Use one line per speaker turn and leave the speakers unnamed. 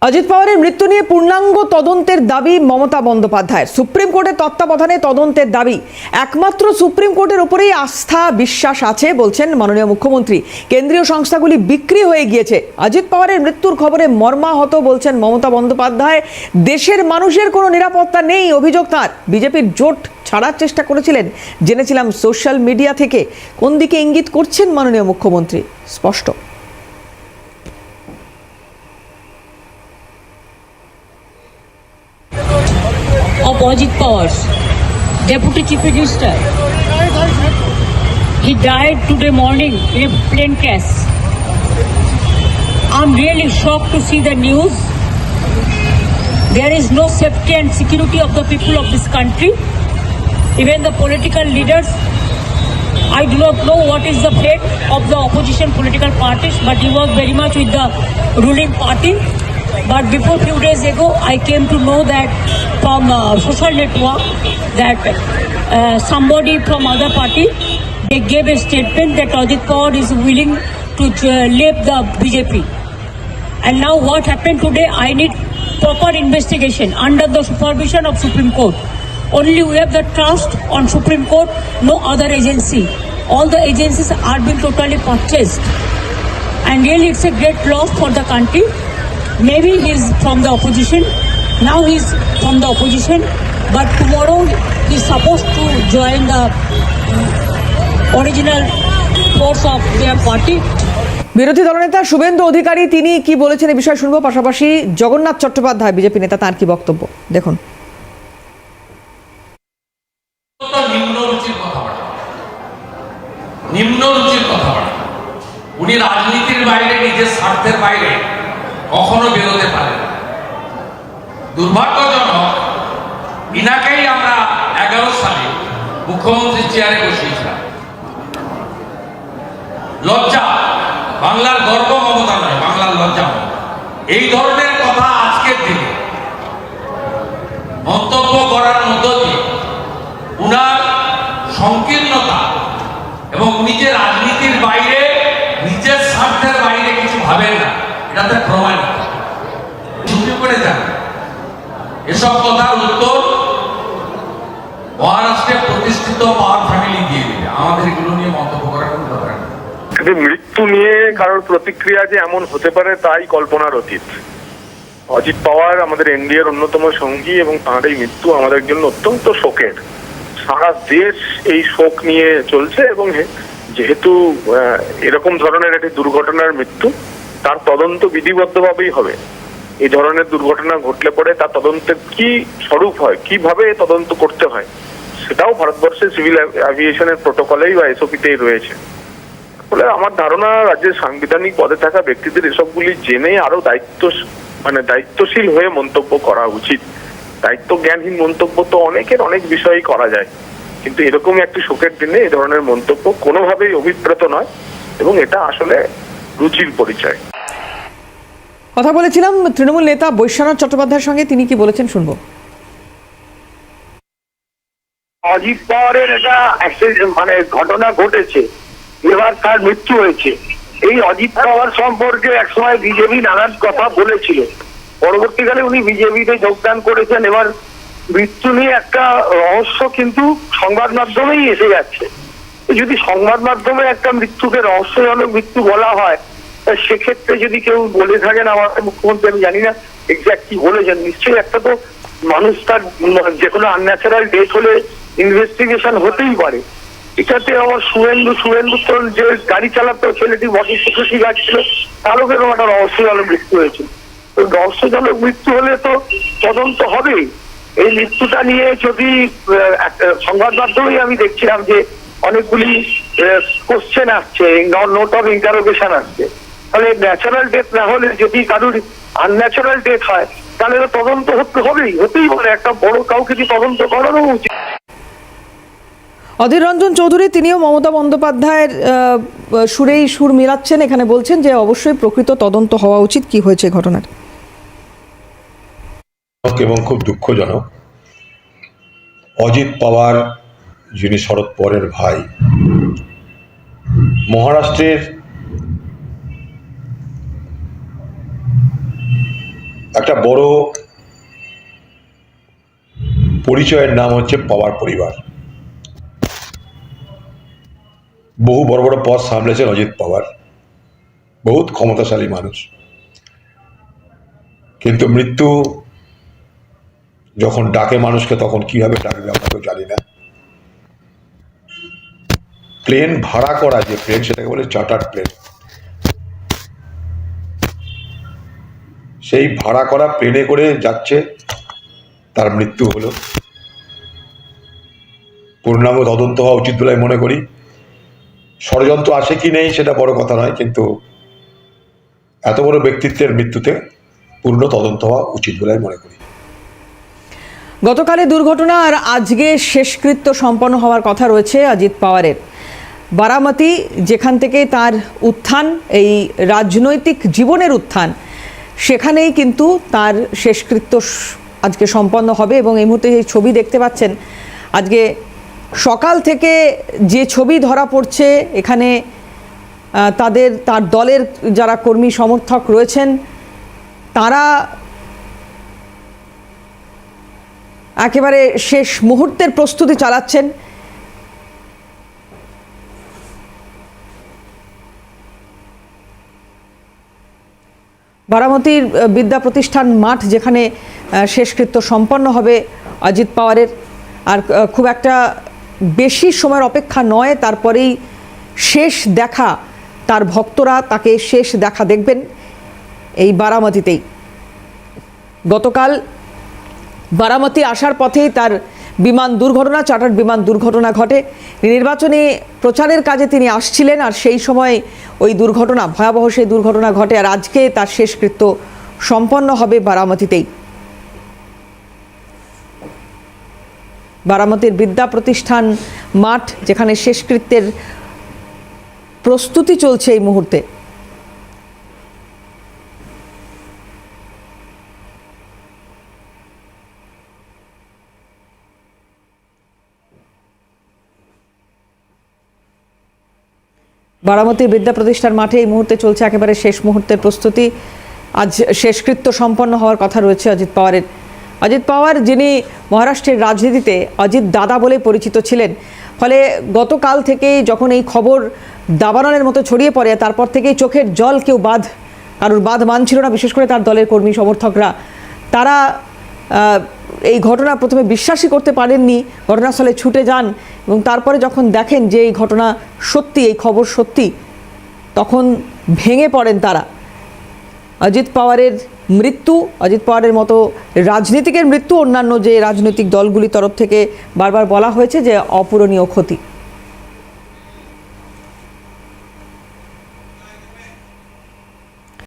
অজিত পাওয়ারের মৃত্যু নিয়ে পূর্ণাঙ্গ তদন্তের দাবি মমতা বন্দ্যোপাধ্যায়ের। সুপ্রিম কোর্টের তত্ত্বাবধানে তদন্তের দাবি। একমাত্র সুপ্রিম কোর্টের উপরেই আস্থা বিশ্বাস আছে বলছেন মাননীয় মুখ্যমন্ত্রী। কেন্দ্রীয় সংস্থাগুলি বিক্রি হয়ে গিয়েছে। অজিত পাওয়ারের মৃত্যুর খবরে মর্মাহত বলছেন মমতা বন্দ্যোপাধ্যায়। দেশের মানুষের কোনো নিরাপত্তা নেই অভিযোগ তাঁর। বিজেপির জোট ছাড়ার চেষ্টা করেছিলেন, জেনেছিলাম সোশ্যাল মিডিয়া থেকে। কোন দিকে ইঙ্গিত করছেন মাননীয় মুখ্যমন্ত্রী স্পষ্ট।
Of Ajit Pawar, Deputy Chief Minister. He died today morning in a plane crash. I'm really shocked to see the news. There is no safety and security of the people of this country. Even the political leaders, I do not know what is the fate of the opposition political parties, but he was very much with the ruling party. But before few days ago, I came to know that from social network that somebody from other party, they gave a statement that Ajit Pawar is willing to leave the BJP. And now what happened today, I need proper investigation under the supervision of Supreme Court. Only we have the trust on Supreme Court, no other agency. All the agencies are being totally purchased. And really it's a great loss for the country. Maybe he's from the opposition. Now he's from the opposition. But tomorrow he's supposed to join the original force of their party.
বিরোধী দলনেতা শুভেন্দু অধিকারী তিনি কি বলেছেন এই বিষয়ে শুনবো। পাশাপাশি Jagannath Chattopadhyay BJP নেতা, তার কি বক্তব্য দেখুন।
নিম্ন রুচির কথাবার্তা উনি রাজনীতির বাইরে, নিজের স্বার্থের বাইরে কখনো বেরোতে পারেন। দুর্ভাগ্যজনক, ইনাকেই আমরা 11 সালে মুখ্যমন্ত্রীর চেয়ারে বসিয়েছিলাম। লজ্জা, বাংলার গর্ব মমতা নয়, বাংলার লজ্জা। এই ধরনের কথা আজকের দিনে মন্তব্য করার মধ্য দিয়ে উনার সংকীর্ণতা এবং উনি যে রাজনীতির বাইরে, নিজের স্বার্থের বাইরে কিছু ভাবেন না, এটাতে প্রমাণিত। চুপি করে যান। এসব কথার উত্তর মহারাষ্ট্রে প্রতিষ্ঠিত পাওয়ার ফ্যামিলি দিয়ে দিবে। আমাদের এগুলো নিয়ে মন্তব্য করার কোনো দরকার নেই।
মৃত্যু নিয়ে কারোর প্রতিক্রিয়া যে এমন হতে পারে তাই কল্পনার অতীত। অজিত পাওয়ার আমাদের এনডিএর অন্যতম সঙ্গী এবং তাঁর এই মৃত্যু আমাদের জন্য অত্যন্ত শোকের। সারা দেশ এই শোক নিয়ে চলছে এবং যেহেতু এরকম ধরনের একটি দুর্ঘটনার মৃত্যু, তার তদন্ত বিধিবদ্ধভাবেই হবে। এই ধরনের দুর্ঘটনা ঘটলে পরে তার তদন্তের কি স্বরূপ হয়, কিভাবে তদন্ত করতে হয়, সেটাও ভারতবর্ষের সিভিল অ্যাভিয়েশনের প্রোটোকলেই বা এসওপিতেই রয়েছে। ফলে আমার ধারণা রাজ্যের সাংবিধানিক পদে থাকা ব্যক্তিদের এসবগুলি জেনে আরো দায়িত্বশীল হয়ে মন্তব্য করা উচিত। দায়িত্ব জ্ঞানহীন মন্তব্য তো অনেকের অনেক বিষয়ই করা যায়, কিন্তু এরকম একটি শোকের দিনে এই ধরনের মন্তব্য কোনোভাবেই অভিপ্রেত নয় এবং এটা আসলে রুচির পরিচয়।
কথা বলেছিলাম তৃণমূল নেতা বৈশ্বনাথ চট্টোপাধ্যায়ের সঙ্গে, তিনি কি বলেছেন শুনবো।
অজিত পাওয়ারের এটা ঘটনা ঘটেছে, এবার তার মৃত্যু হয়েছে। এই অজিত পাওয়ার সম্পর্কে একসময় বিজেপি নানান কথা বলেছিল, পরবর্তীকালে উনি বিজেপিতে যোগদান করেছেন। এবার মৃত্যু নিয়ে একটা রহস্য কিন্তু সংবাদ মাধ্যমেই এসে যাচ্ছে। যদি সংবাদ মাধ্যমে একটা মৃত্যুকে রহস্যজনক মৃত্যু বলা হয়, সেক্ষেত্রে যদি কেউ বলে থাকেন, আমাদের মুখ্যমন্ত্রী, আমি জানি না এক্সাক্ট কি বলেছেন, নিশ্চয়ই একটা তো মানুষ তার যে কোনো আনন্যাচারাল ডেথ হলে ইনভেস্টিগেশন হতেই পারে। এটাতে আমার শুভেন্দু তো যে গাড়ি চালাতো ছেলেটি বডি সিকিউরিটি গার্ড ছিল, তারও কেন একটা রহস্যজনক মৃত্যু হয়েছে। তো রহস্যজনক মৃত্যু হলে তো তদন্ত হবেই। এই মৃত্যুটা নিয়ে যদি সংবাদ মাধ্যমেই আমি দেখছিলাম যে অনেকগুলি কোশ্চেন আসছে, নোট অফ ইন্টারোগেশন আসছে। তাহলে ন্যাচারাল ডেথ না হলে যদি কারোর আনন্যাচারাল ডেথ হয়, তাহলে তো তদন্ত হতেই পারে। একটা বড় কাউকে কি তদন্ত করানো উচিত।
অধীর রঞ্জন চৌধুরী তিনিও মমতা বন্দ্যোপাধ্যায়ের সুরেই সুর মিলাচ্ছেন, এখানে বলছেন যে অবশ্যই প্রকৃত তদন্ত হওয়া উচিত কি হয়েছে ঘটনার।
এবং খুব দুঃখজনক, অজিত পাওয়ার যিনি শরদ পাওয়ারের ভাই, মহারাষ্ট্রের একটা বড় পরিচয়ের নাম হচ্ছে পাওয়ার পরিবার। বহু বড় বড় পদ সামলেছেন অজিত পাওয়ার, বহুত ক্ষমতাশালী মানুষ, কিন্তু মৃত্যু যখন ডাকে মানুষকে তখন কিভাবে ডাকবে আমরা তো জানি না। প্লেন ভাড়া করা, যে প্লেন সেটাকে বলে চার্টার্ড প্লেন, সেই ভাড়া করা প্লেনে করে যাচ্ছে, তার মৃত্যু হলো। পূর্ণাঙ্গ তদন্ত হওয়া উচিত বলে আমি মনে করি। ষড়যন্ত্র আছে কি নেই সেটা বড় কথা নয়, কিন্তু এত বড় ব্যক্তিত্বের মৃত্যুতে পূর্ণ তদন্ত হওয়া উচিত বলে আমি মনে করি।
গতকালের দুর্ঘটনা আর আজকে শেষকৃত্য সম্পন্ন হওয়ার কথা রয়েছে অজিত পাওয়ারের। বারামতি, যেখান থেকে তার উত্থান, এই রাজনৈতিক জীবনের উত্থান, সেখানেই কিন্তু তার শেষকৃত্য আজকে সম্পন্ন হবে। এবং এই মুহূর্তে যে ছবি দেখতে পাচ্ছেন, আজকে সকাল থেকে যে ছবি ধরা পড়ছে এখানে, তার দলের যারা কর্মী সমর্থক রয়েছেন তারা একেবারে শেষ মুহূর্তের প্রস্তুতি চালাচ্ছেন। বারামতির বিদ্যা প্রতিষ্ঠান মাঠ, যেখানে শেষকৃত্য সম্পন্ন হবে অজিত পাওয়ারের। আর খুব একটা বেশি সময়ের অপেক্ষা নয়, তারপরেই শেষ দেখা, তার ভক্তরা তাকে শেষ দেখা দেখবেন এই বারামতিতেই। গতকাল বারামতি আসার পথেই তার বিমান দুর্ঘটনা, চার্টার্ড বিমান দুর্ঘটনা ঘটে। নির্বাচনী প্রচারের কাজে তিনি আসছিলেন, আর সেই সময় ওই দুর্ঘটনা, ভয়াবহ সেই দুর্ঘটনা ঘটে। আর আজকে তার শেষকৃত্য সম্পন্ন হবে বারামতিতেই। বারামতির বিদ্যা প্রতিষ্ঠান মাঠ, যেখানে শেষকৃত্যের প্রস্তুতি চলছে এই মুহূর্তে। বারামতির বিদ্যা প্রতিষ্ঠান মাঠে এই মুহূর্তে চলছে একেবারে শেষ মুহূর্তের প্রস্তুতি। আজ শেষকৃত্য সম্পন্ন হওয়ার কথা রয়েছে অজিত পাওয়ারের। অজিত পাওয়ার, যিনি মহারাষ্ট্রের রাজনীতিতে অজিত দাদা বলে পরিচিত ছিলেন, ফলে গতকাল থেকেই যখন এই খবর দাবানলের মতো ছড়িয়ে পড়ে, তারপর থেকেই চোখের জল কারোর বাঁধ মানছিল না, বিশেষ করে তার দলের কর্মী সমর্থকরা। তারা এই ঘটনা প্রথমে বিশ্বাসই করতে পারেননি, ঘটনাস্থলে ছুটে যান এবং তারপরে যখন দেখেন যে এই ঘটনা সত্যি, এই খবর সত্যি, তখন ভেঙে পড়েন তারা। অজিত পাওয়ারের মৃত্যু, অজিত পাওয়ারের মতো রাজনীতিকের মৃত্যু, অন্যান্য যে রাজনৈতিক দলগুলির তরফ থেকে বারবার বলা হয়েছে যে অপূরণীয় ক্ষতি।